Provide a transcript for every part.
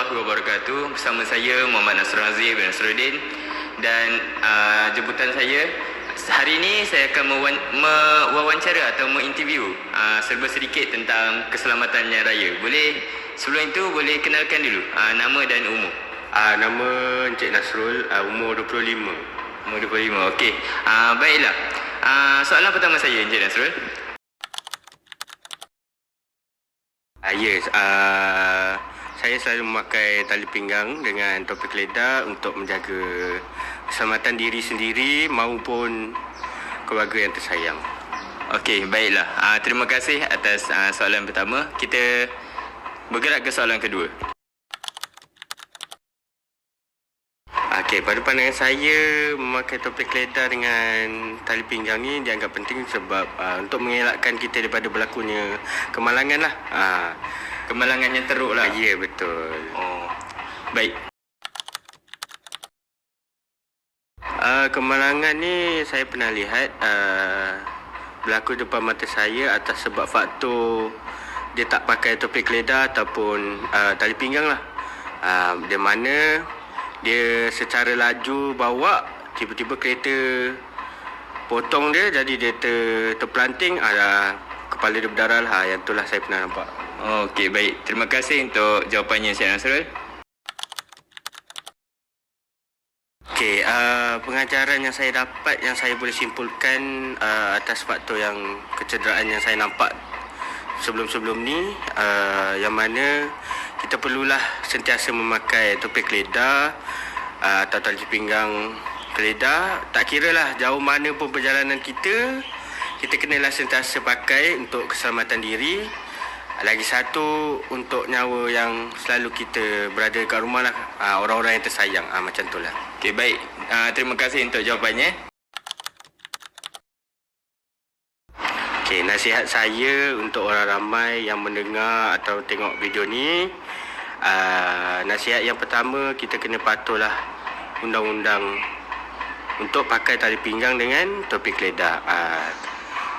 warahmatullahi wabarakatuh. Bersama saya Muhammad Nasrul Aziz bin Nasruddin. Dan jemputan saya hari ini, saya akan mewawancara atau menginterview serba sedikit tentang keselamatan jalan raya. Sebelum itu boleh kenalkan dulu nama dan umur. Nama Encik Nasrul, umur 25. Umur 25, okey. Baiklah. Soalan pertama saya, Encik Nasrul. Saya selalu memakai tali pinggang dengan topi keledar untuk menjaga keselamatan diri sendiri maupun keluarga yang tersayang. Okey, baiklah. Terima kasih atas soalan pertama. Kita bergerak ke soalan kedua. Pada pandangan saya, memakai topi keledar dengan tali pinggang ni dianggap penting sebab untuk mengelakkan kita daripada berlakunya kemalangan lah. Kemalangan yang teruk lah. Ya, betul. Oh, baik. Kemalangan ni saya pernah lihat berlaku depan mata saya atas sebab faktor dia tak pakai topi keledar ataupun tali pinggang lah. Di mana dia secara laju bawa, tiba-tiba kereta potong dia, jadi dia terpelanting, kepala dia berdarah lah. Yang itulah saya pernah nampak. Okey, baik. Terima kasih untuk jawapannya, Encik Nasrul. Okey, pengajaran yang saya dapat, yang saya boleh simpulkan atas faktor yang kecederaan yang saya nampak sebelum-sebelum ni, yang mana kita perlulah sentiasa memakai topi keledar atau tali pinggang keledar. Tak kiralah jauh mana pun perjalanan kita kenalah sentiasa pakai untuk keselamatan diri. Lagi satu, untuk nyawa yang selalu kita berada kat rumah lah, orang-orang yang tersayang, macam tu lah. Okey, baik. Terima kasih untuk jawapannya. Okey, nasihat saya untuk orang ramai yang mendengar atau tengok video ni, nasihat yang pertama, kita kena patuhlah undang-undang untuk pakai tali pinggang dengan topi keledar.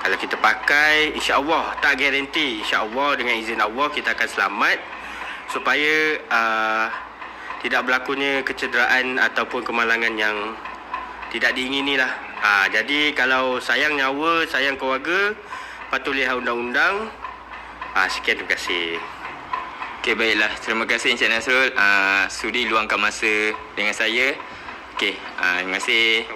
Kalau kita pakai, insya-Allah, tak garanti, insya-Allah dengan izin Allah kita akan selamat supaya tidak berlakunya kecederaan ataupun kemalangan yang tidak diingini lah. Jadi kalau sayang nyawa, sayang keluarga, patuhi undang-undang. Sekian, terima kasih. Okey, baiklah. Terima kasih, Encik Nasrul. Sudi luangkan masa dengan saya. Okey, terima kasih.